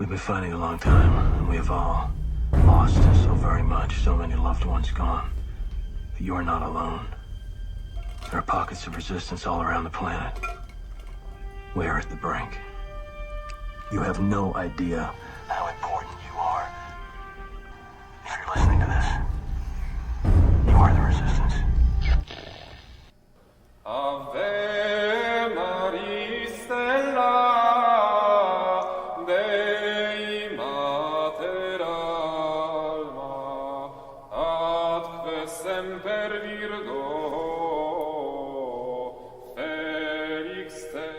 We've been fighting a long time, and we have all lost so very much, so many loved ones gone. But you are not alone. There are pockets of resistance all around the planet. We are at the brink. You have no idea how important you are. If you're listening to this, you are the resistance. Ave Maria Stella, Dei Mater Alma, atque semper Virgo, Felix te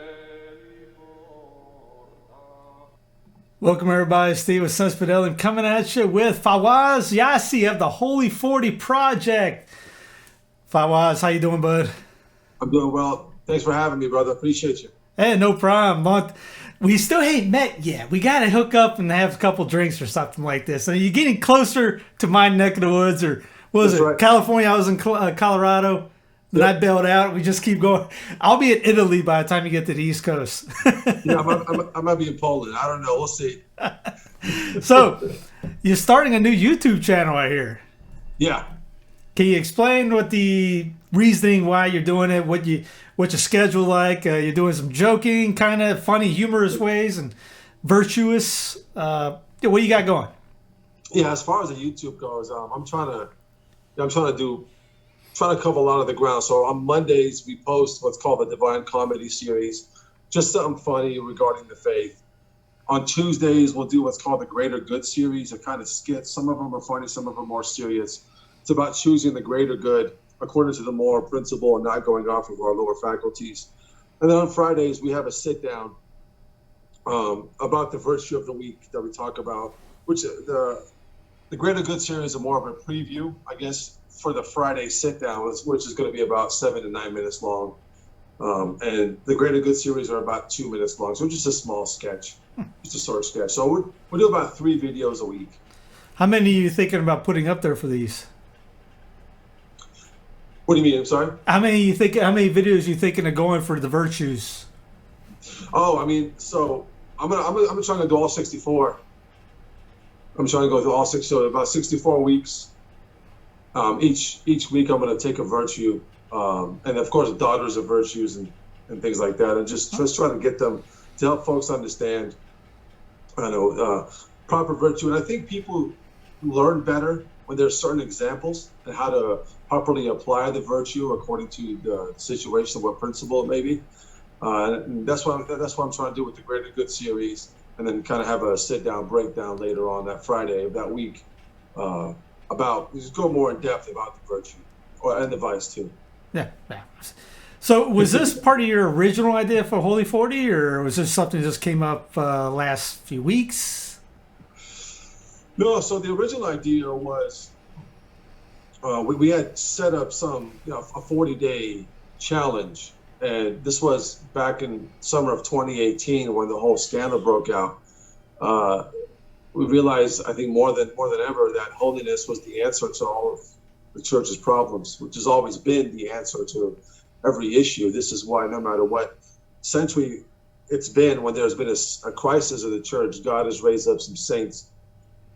porta. Welcome everybody, Steve with Sons Fidelity coming at you with Fawaz, Yasi of the Holy 40 Project. Fawaz, how you doing, bud? I'm doing well. Thanks for having me, brother. Appreciate you. Hey, no problem. We still ain't met yet. We got to hook up and have a couple drinks or something like this. So you're getting closer to my neck of the woods, or what was That's it? right. California, I was in Colorado. Then I bailed out. We just keep going. I'll be in Italy by the time you get to the East Coast. Yeah, I might be in Poland. I don't know. We'll see. So you're starting a new YouTube channel, I hear. Yeah. Can you explain what the reasoning why you're doing it? What your schedule like? You're doing some joking, kind of funny, humorous ways, and virtuous. What you got going? Yeah. As far as the YouTube goes, I'm trying to cover a lot of the ground. So on Mondays we post what's called the Divine Comedy Series, just something funny regarding the faith. On Tuesdays we'll do what's called the Greater Good Series. They're kind of skits. Some of them are funny, some of them are more serious. It's about choosing the greater good according to the moral principle and not going off of our lower faculties. And then on Fridays, we have a sit down about the virtue of the week that we talk about, which the Greater Good series is more of a preview, I guess, for the Friday sit down, which is going to be about 7 to 9 minutes long. And the Greater Good series are about 2 minutes long. So just a small sketch, just a short sketch. So we do about 3 videos a week. How many are you thinking about putting up there for these? What do you mean? I'm sorry? How many videos are you thinking of going for the virtues? Oh, I mean, so I'm trying to do all 64. I'm trying to go through all 6, so about 64 weeks. Each week I'm going to take a virtue, and of course daughters of virtues and things like that, and just try to get them to help folks understand, proper virtue. And I think people learn better when there's certain examples and how to properly apply the virtue according to the situation, what principle it may be. And that's what I'm trying to do with the Greater Good series, and then kind of have a sit-down breakdown later on that Friday of that week about just go more in depth about the virtue and the vice too. Yeah. So was this part of your original idea for Holy 40, or was this something that just came up last few weeks? No, so the original idea was we had set up a 40-day challenge, and this was back in summer of 2018 when the whole scandal broke out. We realized, I think more than ever, that holiness was the answer to all of the church's problems, which has always been the answer to every issue. This is why no matter what century it's been, when there's been a crisis of the church, God has raised up some saints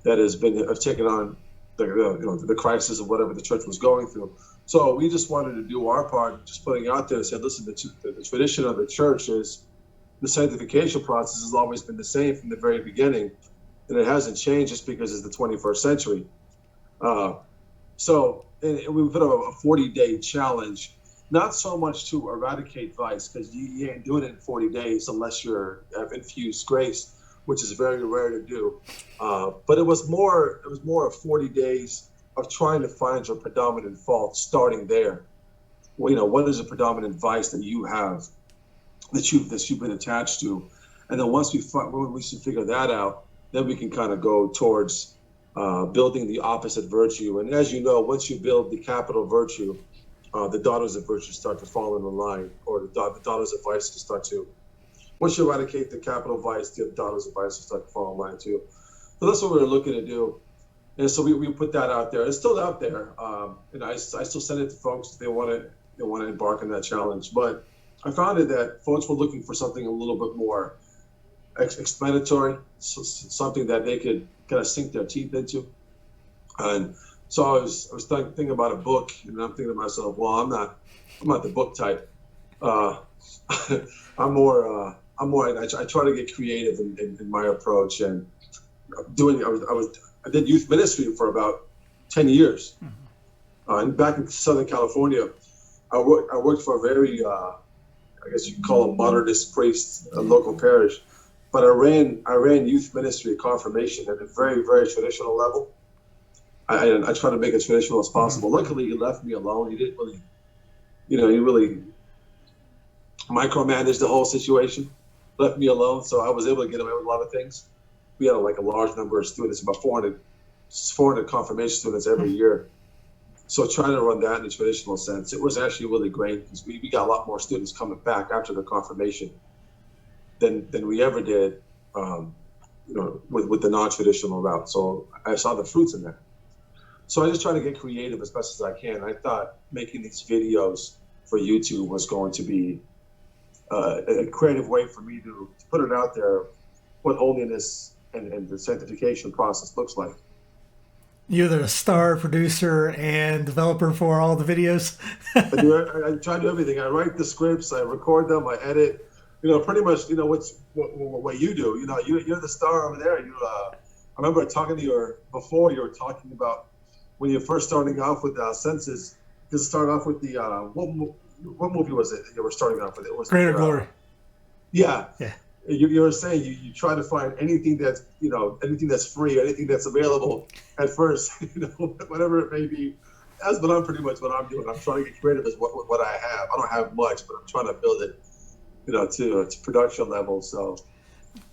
that have taken on the crisis of whatever the church was going through. So we just wanted to do our part, just putting out there and said, listen, the tradition of the church is the sanctification process has always been the same from the very beginning, and it hasn't changed just because it's the 21st century. So we put a 40-day challenge, not so much to eradicate vice, because you ain't doing it in 40 days unless you have infused grace, which is very rare to do. But it was more of 40 days of trying to find your predominant fault, starting there. Well, what is a predominant vice that you have that you've been attached to? And then once we figure that out, then we can kind of go towards building the opposite virtue. And as you know, once you build the capital virtue, the daughters of virtue start to fall in the line, or the daughters of vice to start to. Once you eradicate the capital vice, the daughters of vice will start to fall in line too. So that's what we were looking to do. And so we put that out there. It's still out there. And I still send it to folks if they want to embark on that challenge. But I found it that folks were looking for something a little bit more explanatory, something that they could kind of sink their teeth into. And so I was thinking about a book, and I'm thinking to myself, well, I'm not the book type. I'm more. I try to get creative in my approach, and I did youth ministry for about 10 years. And back in Southern California, I worked for a very, I guess you could call it modernist priest, a local parish. But I ran youth ministry at confirmation at a very, very traditional level. I try to make it traditional as possible. Luckily, he left me alone. He didn't really, he really micromanaged the whole situation, left me alone. So I was able to get away with a lot of things. We had like a large number of students, about 400 confirmation students every year. So trying to run that in a traditional sense, it was actually really great because we got a lot more students coming back after the confirmation than we ever did, with the non-traditional route. So I saw the fruits in that. So I just try to get creative as best as I can. I thought making these videos for YouTube was going to be a creative way for me to put it out there, what holiness and the sanctification process looks like. You're the star producer and developer for all the videos. I try to do everything. I write the scripts, I record them, I edit. Pretty much. What you do. You're the star over there. I remember talking to you before. You were talking about when you're first starting off with Senses. You started off with the what movie was it you were starting off with? It was Greater Glory. Yeah. Yeah. You were saying you try to find anything that's free, anything that's available at first, whatever it may be. That's pretty much what I'm doing. I'm trying to get creative with what I have. I don't have much, but I'm trying to build it, to production level. So,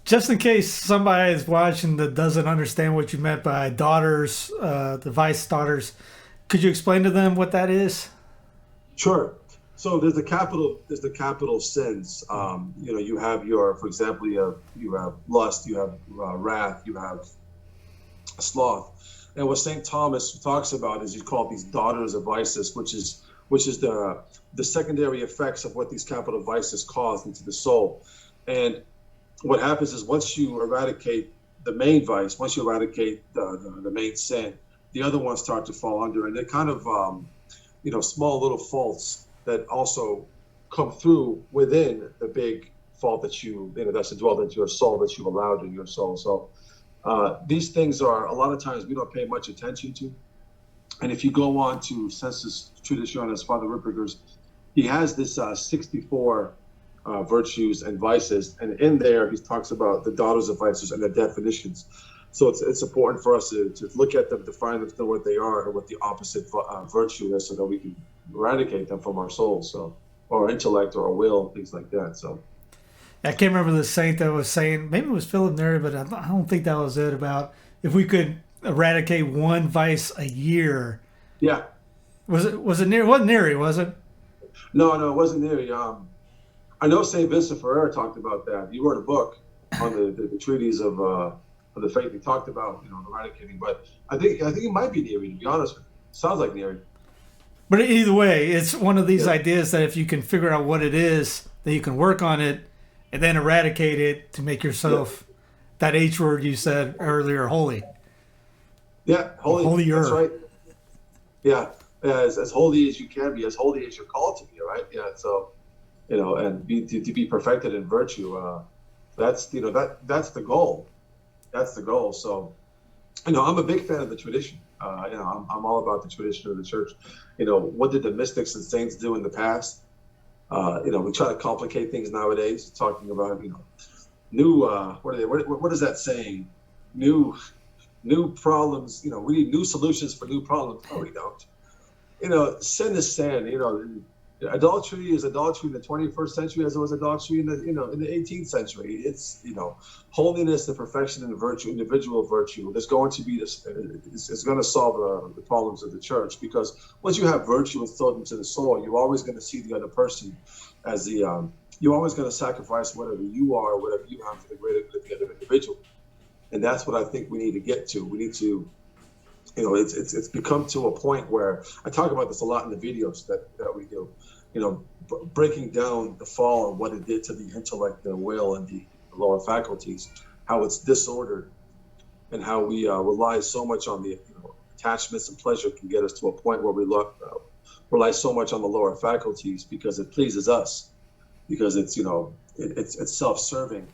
just in case somebody is watching that doesn't understand what you meant by daughters, the Vice daughters, could you explain to them what that is? Sure. So there's the capital sins. You have for example, you have lust, you have wrath, you have sloth. And what St. Thomas talks about is you call these daughters of vices, which is the secondary effects of what these capital vices cause into the soul. And what happens is once you eradicate the main vice, once you eradicate the main sin, the other ones start to fall under, and they're kind of small little faults that also come through within the big fault that that's dwelled into your soul, that you allowed in your soul. So these things are a lot of times we don't pay much attention to. And if you go on to Sensus Traditionis, Father Ripperger's, he has this 64 virtues and vices, and in there he talks about the daughters of vices and the definitions. So it's important for us to look at them, define them, know what they are, and what the opposite virtue is, so that we can eradicate them from our souls, or our intellect, or our will, things like that. So I can't remember the saint that was saying, maybe it was Philip Neri, but I don't think that was it, about if we could eradicate one vice a year. Yeah. Was it Neri? It wasn't Neri, was it? No, it wasn't Neri. I know St. Vincent Ferrer talked about that. He wrote a book on the treatise of the faith. He talked about eradicating, but I think it might be Neri, to be honest with you. Sounds like Neri. But either way, it's one of these ideas that if you can figure out what it is, then you can work on it and then eradicate it to make yourself that H word you said earlier, holy. Yeah, holy. Holier. That's right. Yeah, as holy as you can be, as holy as you're called to be, right? Yeah, so, and to be perfected in virtue. That's that's the goal. That's the goal. So, I'm a big fan of the tradition. I'm all about the tradition of the church. What did the mystics and saints do in the past? We try to complicate things nowadays, talking about, new, what is that saying? New problems, we need new solutions for new problems. No, we don't. Sin is sin, adultery is adultery in the 21st century as it was adultery in the 18th century. It's, holiness and perfection and virtue, individual virtue. There's going to be this, it's going to solve the problems of the church, because once you have virtue instilled into the soul, you're always going to see the other person as you're always going to sacrifice whatever you are, whatever you have for the greater good of the other individual. And that's what I think we need to get to. We need to, it's become to a point where I talk about this a lot in the videos that we do, breaking down the fall and what it did to the intellect, the will, and the the lower faculties, how it's disordered, and how we rely so much on the attachments and pleasure can get us to a point where we rely so much on the lower faculties because it pleases us, because it's it's self-serving,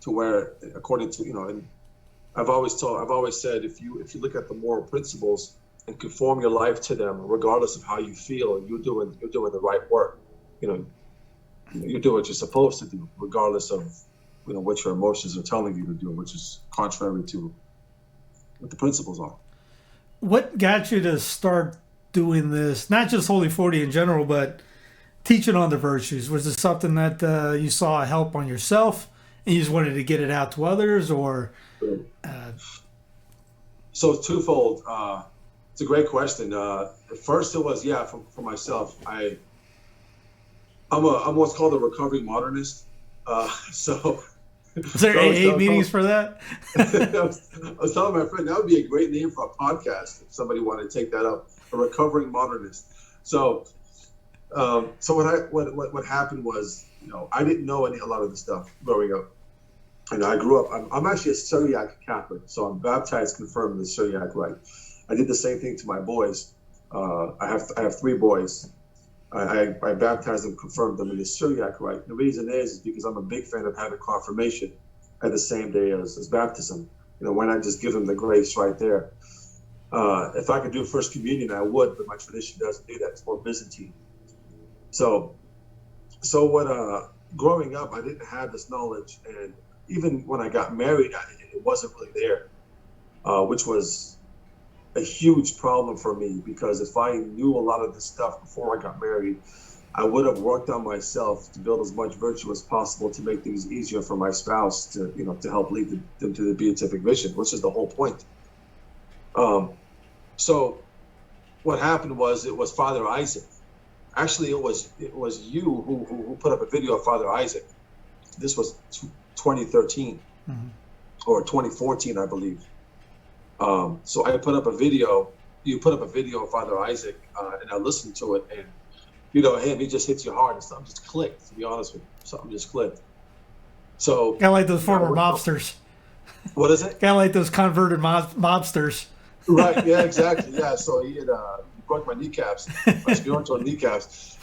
to where according to and I've always said if you look at the moral principles and conform your life to them, regardless of how you feel, you're doing the right work. You do what you're supposed to do, regardless of what your emotions are telling you to do, which is contrary to what the principles are. What got you to start doing this? Not just Holy 40 in general, but teaching on the virtues. Was it something that you saw a help on yourself and you just wanted to get it out to others, or? So it's twofold. It's a great question. First, it was for myself. I'm what's called a recovering modernist. So is there AA meetings for that? I was telling my friend that would be a great name for a podcast if somebody wanted to take that up. A recovering modernist. So what happened was, I didn't know a lot of the stuff growing up. And I grew up. I'm actually a Syriac Catholic, so I'm baptized, confirmed in the Syriac rite. I did the same thing to my boys. I have 3 boys. I baptized them, confirmed them in the Syriac rite. The reason is because I'm a big fan of having confirmation at the same day as baptism. Why not just give them the grace right there? If I could do First Communion, I would, but my tradition doesn't do that. It's more Byzantine. So growing up, I didn't have this knowledge, and even when I got married, it wasn't really there, which was a huge problem for me, because if I knew a lot of this stuff before I got married, I would have worked on myself to build as much virtue as possible to make things easier for my spouse to help lead them to the beatific vision, which is the whole point. So what happened was, it was Father Isaac. Actually, it was you who put up a video of Father Isaac. This was 2013 or 2014, I believe. So I put up a video. You put up a video of Father Isaac, and I listened to it, and he just hits you hard, and something just clicked. To be honest with you, something just clicked. So kind of like those former mobsters. What is it? Kind of like those converted mobsters. Right. Yeah. Exactly. Yeah. So he broke my kneecaps, my spiritual kneecaps.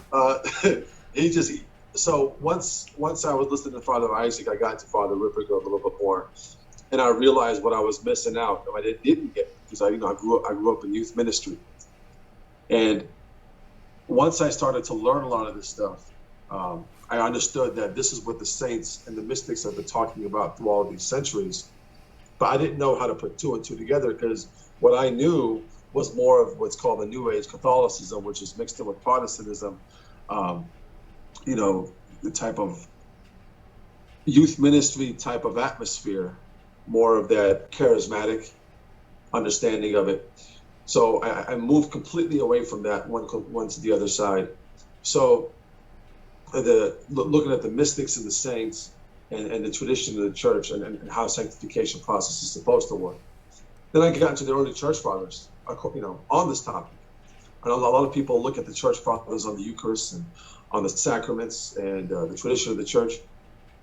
So once I was listening to Father Isaac, I got into Father Ripperger a little bit more, and I realized what I was missing out. I didn't get, because I grew up in youth ministry, and once I started to learn a lot of this stuff, I understood that this is what the saints and the mystics have been talking about through all of these centuries. But I didn't know how to put 2 and 2 together, because what I knew was more of what's called the New Age Catholicism, which is mixed in with Protestantism. The type of youth ministry type of atmosphere, more of that charismatic understanding of it. So I moved completely away from that, one to the other side. So looking at the mystics and the saints and the tradition of the church and how sanctification process is supposed to work. Then I got into the early church fathers, on this topic. And a lot of people look at the church fathers on the Eucharist and on the sacraments and the tradition of the church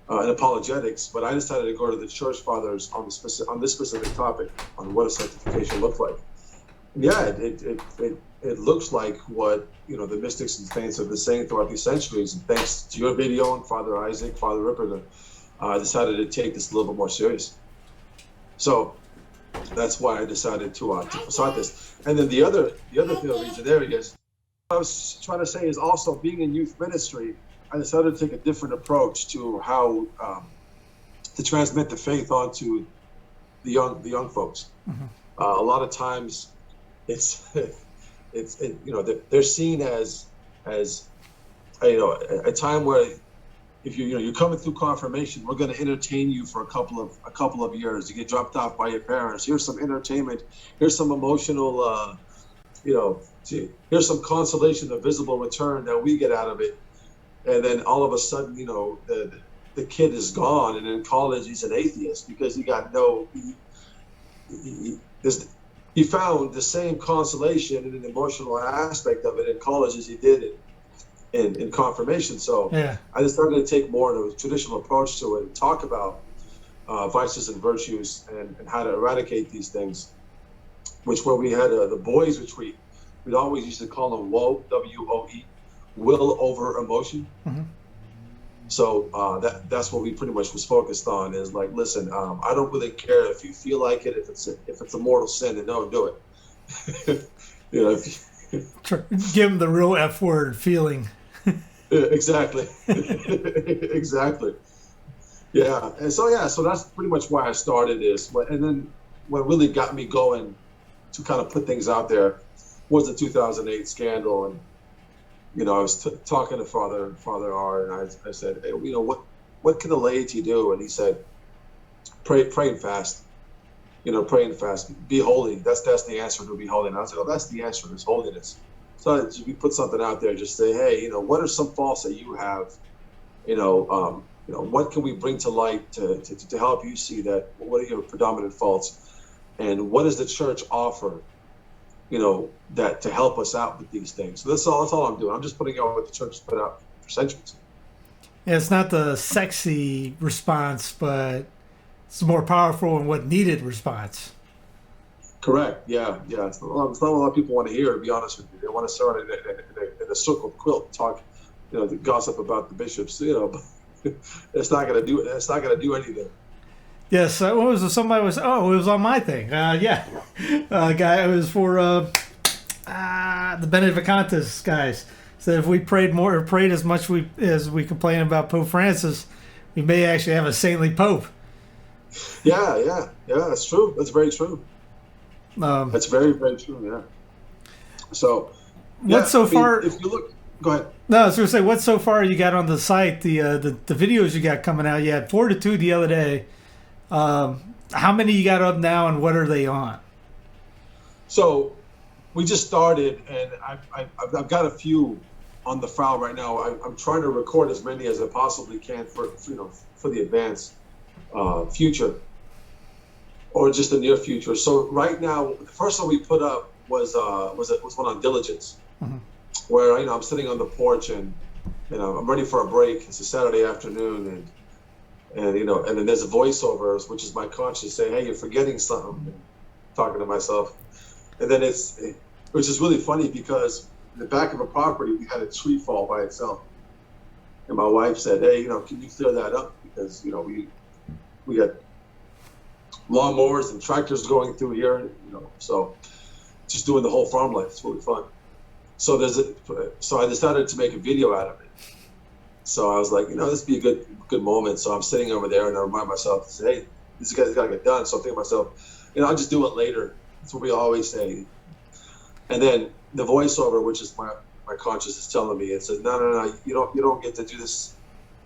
and apologetics, but I decided to go to the church fathers on this specific topic, on what a sanctification looked like. Yeah, it looks like what the mystics and saints have been saying throughout these centuries. And thanks to your video and Father Isaac, Father Ripper, I decided to take this a little bit more serious. So that's why I decided to start this. And then the other reason there is, what I was trying to say is also being in youth ministry, I decided to take a different approach to how to transmit the faith onto the young folks. A lot of times, they're seen as a time where if you're coming through confirmation, we're going to entertain you for a couple of years. You get dropped off by your parents. Here's some entertainment. Here's some emotional, here's some consolation, the visible return that we get out of it. And then all of a sudden, the kid is gone, and in college he's an atheist because he got he found the same consolation in an emotional aspect of it in college as he did in confirmation. So yeah. I decided to take more of a traditional approach to it and talk about vices and virtues and how to eradicate these things. Which where we had the boys retreat, we'd always used to call them WOE, W-O-E, will over emotion. Mm-hmm. So that's what we pretty much was focused on is like, listen, I don't really care if you feel like it, if it's a mortal sin, and don't do it. You know, Give them the real F word feeling. exactly, exactly. Yeah, and so that's pretty much why I started this. And then what really got me going to kind of put things out there was the 2008 scandal. And you know, I was talking to Father R, and I said, hey, you know, what can the laity do? And he said, pray and fast. You know, pray and fast. Be holy. That's the answer to be holy. And I was like, oh, that's the answer, is holiness. So we put something out there, just say, hey, you know, what are some faults that you have? You know, what can we bring to light to help you see that? What are your predominant faults? And what does the church offer? You know, that to help us out with these things. So that's all I'm doing. I'm just putting out what the church has put out for centuries. Yeah, it's not the sexy response, but it's the more powerful and what needed response. Correct. Yeah. It's not what a lot of people want to hear, to be honest with you. They want to start in a circle quilt and talk, you know, to gossip about the bishops, you know, but it's not going to do it. It's not going to do anything. Yes, what was it? Somebody was. Oh, it was on my thing. Guy, it was for the Benevacantes guys. So if we prayed as much as we complain about Pope Francis, we may actually have a saintly Pope. Yeah. That's true. That's very true. That's very, very true. Yeah. So, what's so far? If you look, go ahead. No, I was going to say, what's so far you got on the site? The videos you got coming out. You had 4 to 2 the other day. How many you got up now, and what are they on? So we just started, and I've got a few on the file right now. I'm trying to record as many as I possibly can for the advanced future, or just the near future. So right now, the first one we put up was one on diligence, mm-hmm. where I'm sitting on the porch and I'm ready for a break. It's a Saturday afternoon, and then there's a voiceover, which is my conscience saying, hey, you're forgetting something, and talking to myself. And then which is really funny because in the back of a property, we had a tree fall by itself. And my wife said, hey, can you clear that up? Because, we got lawnmowers and tractors going through here, so just doing the whole farm life. It's really fun. So I decided to make a video out of it. So I was like, this would be a good moment. So I'm sitting over there and I remind myself to say, hey, this guy's got to get done. So I'm thinking to myself, I'll just do it later. That's what we always say. And then the voiceover, which is my conscience is telling me, it says, no, you don't get to do this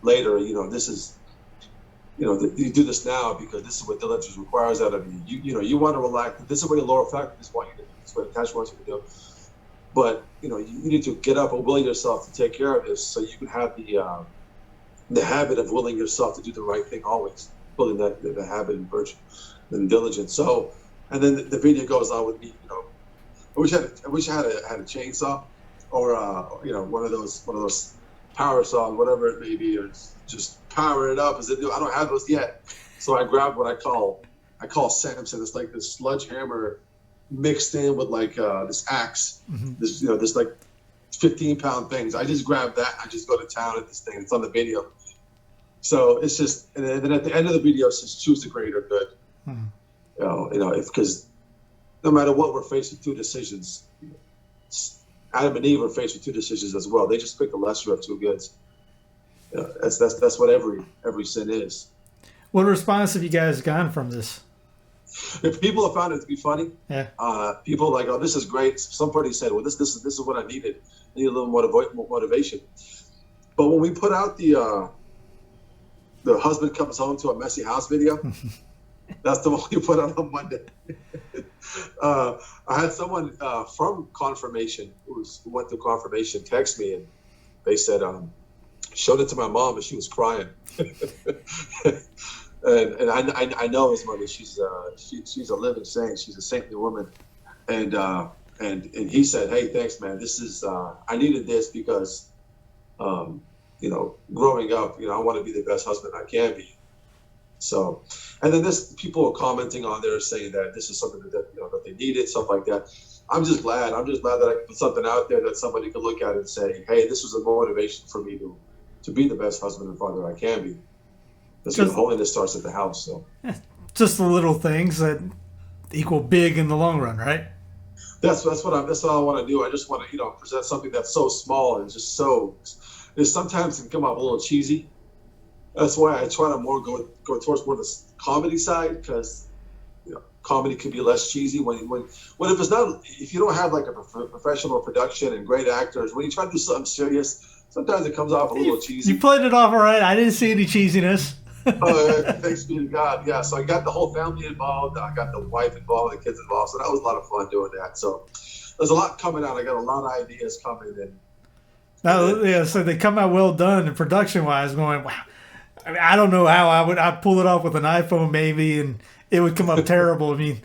later. This is, you do this now because this is what diligence requires out of you. You want to relax. This is what your lower faculties want you to do. This is what the cash wants you to do. But you need to get up and will yourself to take care of this, so you can have the habit of willing yourself to do the right thing always, building the habit and virtue and diligence. So, and then the video goes on with me. I wish I had a chainsaw, or one of those power saws, whatever it may be, or just power it up as I do. I don't have those yet, so I grabbed what I call Samson. It's like this sledgehammer mixed in with like this axe, mm-hmm. this like 15-pound things. I just grabbed that. I just go to town at this thing. It's on the video. So it's just, and then at the end of the video, it says choose the greater good. Mm-hmm. Because no matter what, we're faced with two decisions. Adam and Eve are faced with two decisions as well. They just picked the lesser of two goods. That's what every sin is. What response have you guys gotten from this? If people have found it to be funny, yeah. People are like, oh, this is great. Somebody said, well, this is what I needed. I need a little motivation. But when we put out the husband comes home to a messy house video, that's the one we put out on Monday. I had someone from confirmation who went through confirmation text me, and they said, showed it to my mom and she was crying. And I know his mother. She's a living saint. She's a saintly woman, and he said, "Hey, thanks, man. This is I needed this because, growing up, I want to be the best husband I can be, So, and then people are commenting on there saying that this is something that they needed, stuff like that. I'm just glad. I'm just glad that I can put something out there that somebody can look at and say, hey, this was a motivation for me to be the best husband and father I can be. Because holiness starts at the house. So, just the little things that equal big in the long run, right? That's what I want to do. I just want to present something that's so small and just so. Sometimes it can come out a little cheesy. That's why I try to more go towards more the comedy side, because comedy can be less cheesy when if you don't have like a professional production and great actors, when you try to do something serious, sometimes it comes off a little cheesy. You played it off all right. I didn't see any cheesiness. Thanks be to God. Yeah, so I got the whole family involved. I got the wife involved, the kids involved. So that was a lot of fun doing that. So there's a lot coming out. I got a lot of ideas coming in. So they come out well done, and production-wise, going, wow. I mean, I don't know how I'd pull it off with an iPhone maybe, and it would come up terrible. I mean,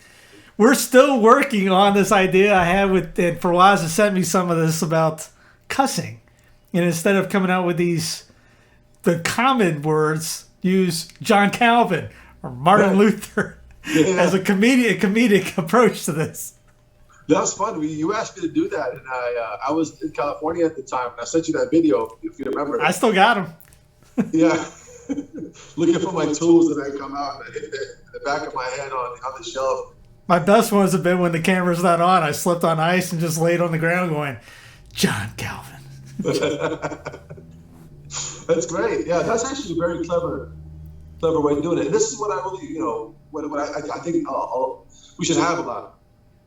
we're still working on this idea I had and Fawaz has sent me some of this about cussing. And instead of coming out with the common words, use John Calvin or Martin Luther as a comedic approach to this. That was fun. You asked me to do that, and I was in California at the time, and I sent you that video, if you remember. I still got them. Yeah. Looking for my tools, and I come out and I hit the back of my head on the shelf. My best ones have been when the camera's not on. I slipped on ice and just laid on the ground going, John Calvin. That's great. Yeah, that's actually a very clever way of doing it. And this is what I really, what I think we should have a lot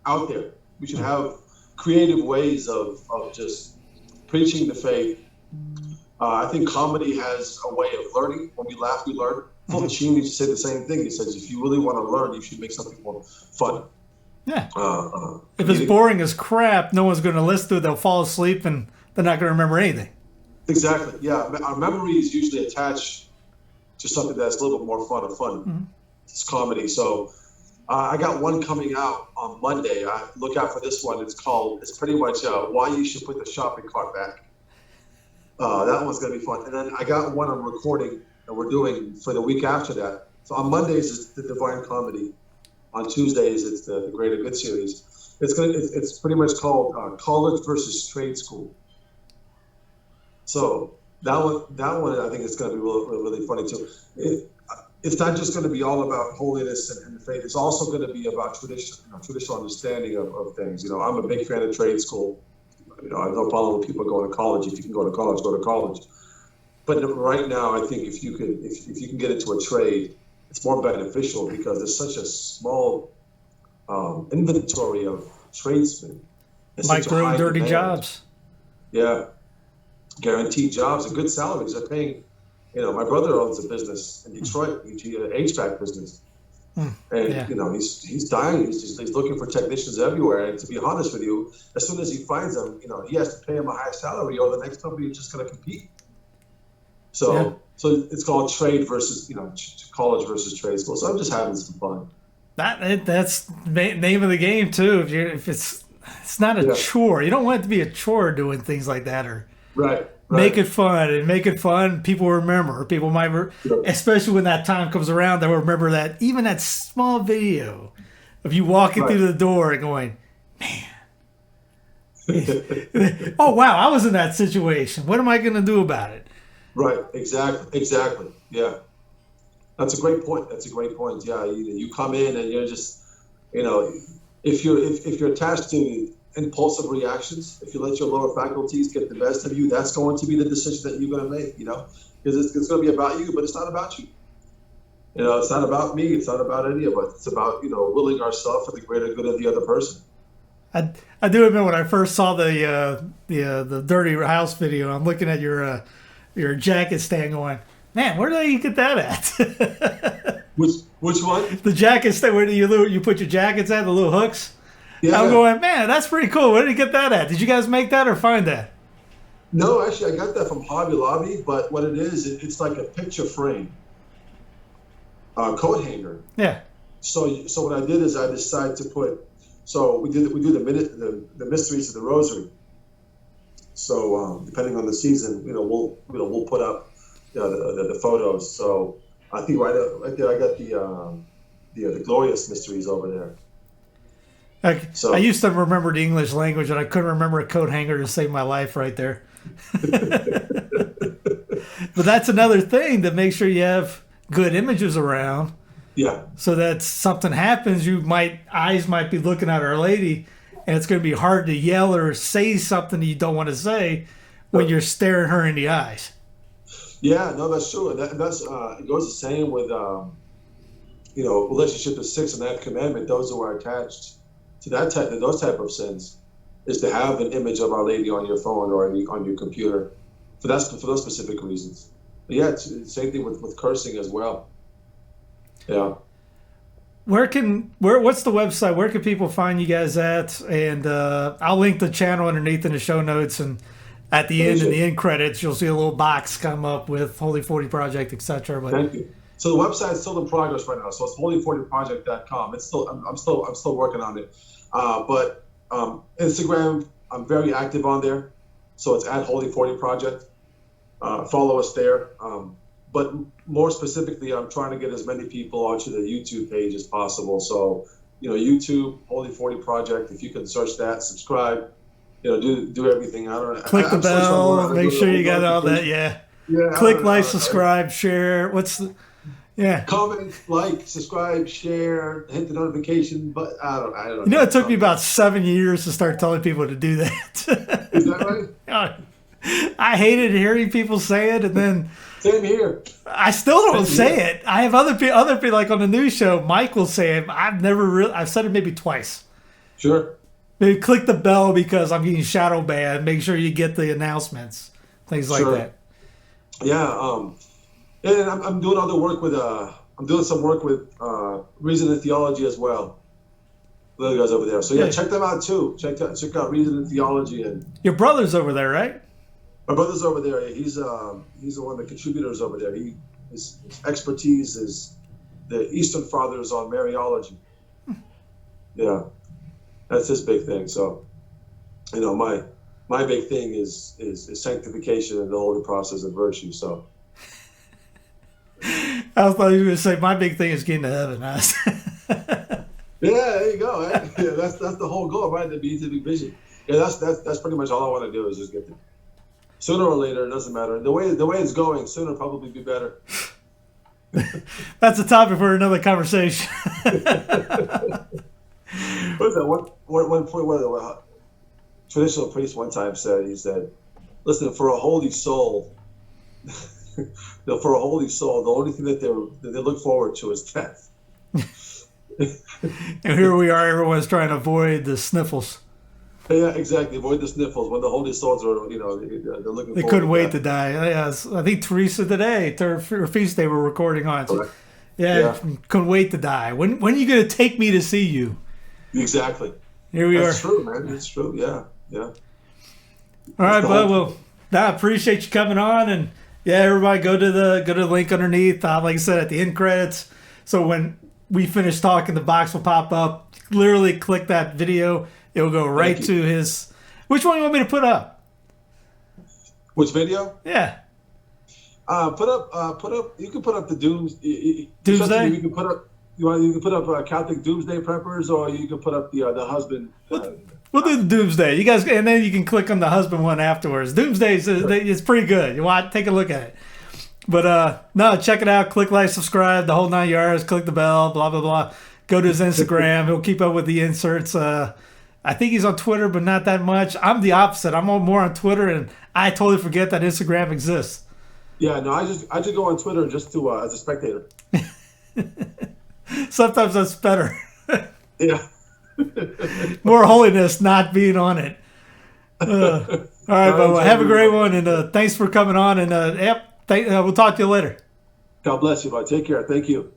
out there. We should have creative ways of just preaching the faith. I think comedy has a way of learning. When we laugh, we learn. Fulton used to say the same thing. He says, if you really want to learn, you should make something more fun. Yeah. If it's boring as crap, no one's going to listen to it. They'll fall asleep and they're not going to remember anything. Exactly. Yeah. Our memory is usually attached to something that's a little bit more fun. Mm-hmm. It's comedy. So I got one coming out on Monday. Look out for this one. It's pretty much why you should put the shopping cart back. That one's going to be fun. And then I got one I'm recording that we're doing for the week after that. So on Mondays, it's the Divine Comedy. On Tuesdays, it's the Greater Good series. It's pretty much called College versus Trade School. So that one I think is going to be really funny too. It's not just going to be all about holiness and faith. It's also going to be about traditional understanding of things. I'm a big fan of trade school. I have no problem with people going to college. If you can go to college, go to college. But right now, I think if you can get into a trade, it's more beneficial because there's such a small inventory of tradesmen. Micro dirty jobs. Yeah, guaranteed jobs and good salaries. They're paying. My brother owns a business in Detroit, an HVAC business. And he's dying. He's looking for technicians everywhere. And to be honest with you, as soon as he finds them, he has to pay them a high salary, or the next company is just going to compete. So it's called trade versus college versus trade school. So I'm just having some fun. That's the name of the game too. If it's not a chore, you don't want it to be a chore doing things like that, or right. Make it fun. People remember. People might, especially when that time comes around, they'll remember that. Even that small video of you walking through the door and going, man, oh wow, I was in that situation. What am I going to do about it? Right. Exactly. Yeah. That's a great point. Yeah. You come in and you're just, if you're attached to impulsive reactions, if you let your lower faculties get the best of you, that's going to be the decision that you're going to make, because it's going to be about you, but it's not about you. It's not about me. It's not about any of us. It's about, willing ourselves for the greater good of the other person. I do admit when I first saw the Dirty House video, I'm looking at your jacket stand going, man, where did you get that at? Which one? The jacket stand, where do you put your jackets at, the little hooks? Yeah. I'm going, man, that's pretty cool. Where did you get that at? Did you guys make that or find that? No, actually, I got that from Hobby Lobby. But what it is, it's like a picture frame, coat hanger. Yeah. So what I did is I decided to put. So we do the mysteries of the Rosary. So depending on the season, we'll put up the photos. So I think right there I got the Glorious Mysteries over there. So I used to remember the English language, and I couldn't remember a coat hanger to save my life right there. But that's another thing, to make sure you have good images around, yeah, so that something happens, eyes might be looking at Our Lady, and it's going to be hard to yell or say something that you don't want to say when you're staring her in the eyes. yeah, no, that's true, and that's it goes the same with relationship is six and that commandment. Those who are attached to those type of sins is to have an image of Our Lady on your phone or on your computer for those specific reasons. But yeah, it's the same thing with cursing as well. Yeah. What's the website? Where can people find you guys at? And I'll link the channel underneath in the show notes, and at the end, in the end credits, you'll see a little box come up with Holy 40 Project, etc. But thank you. So the website's still in progress right now. So it's holy40project.com. It's still I'm still working on it. But Instagram, I'm very active on there. So it's at Holy 40 Project. Follow us there. But more specifically, I'm trying to get as many people onto the YouTube page as possible. So, YouTube, Holy 40 Project, if you can search that, subscribe, do everything. I don't know. Click the bell, make sure you got all that, yeah. Click, like, subscribe, share. Comment, like, subscribe, share, hit the notification, but I don't know. It took me about 7 years to start telling people to do that. Is that right? I hated hearing people say it, and then same here. I still don't say it. I have other people like on the news show. Mike will say it. I've said it maybe twice. Sure. Maybe click the bell because I'm getting shadow banned. Make sure you get the announcements, things like that. Yeah. And I'm doing other work with I'm doing some work with Reason and Theology as well. The other guys over there. So yeah, check them out too. Check out Reason and Theology. And your brother's over there, right? My brother's over there. He's one of the contributors over there. His expertise is the Eastern Fathers on Mariology. Yeah, that's his big thing. So, my big thing is sanctification and the holy process of virtue. So, I thought you were going to say my big thing is getting to heaven. Yeah, there you go. Right? Yeah, that's the whole goal, right? The beatific vision. Yeah, that's pretty much all I want to do is just get there. Sooner or later, it doesn't matter. The way it's going, sooner probably be better. That's a topic for another conversation. What is that? One point, what traditional priest one time said, he said, "Listen, for a holy soul, the only thing that they look forward to is death." And here we are. Everyone's trying to avoid the sniffles. Yeah, exactly. Avoid the sniffles when the holy souls are, they're looking forward. They couldn't wait to die. Yeah, I think Teresa today, her feast day, we're recording on. So, yeah, couldn't wait to die. When are you going to take me to see you? Exactly. Here we are. That's true, man. It's true. Yeah. All right, bud. Well, I appreciate you coming on, and everybody go to the link underneath. Like I said, at the end credits. So when we finish talking, the box will pop up. Literally, click that video. It will go right to his. Which one you want me to put up? Which video? Yeah. Put up. You can put up the Doomsday. You can put up. You can put up Catholic Doomsday Preppers, or you can put up the husband. We'll do the Doomsday. You guys, and then you can click on the husband one afterwards. Doomsday is pretty good. You want take a look at it. But no, check it out. Click like, subscribe, the whole 9 yards. Click the bell. Blah blah blah. Go to his Instagram. He'll keep up with the inserts. I think he's on Twitter, but not that much. I'm the opposite. I'm more on Twitter, and I totally forget that Instagram exists. Yeah, no, I just go on Twitter just to as a spectator. Sometimes that's better. Yeah. More holiness, not being on it. All right, Bubba. Have a great one, and thanks for coming on. And we'll talk to you later. God bless you, bud. Take care. Thank you.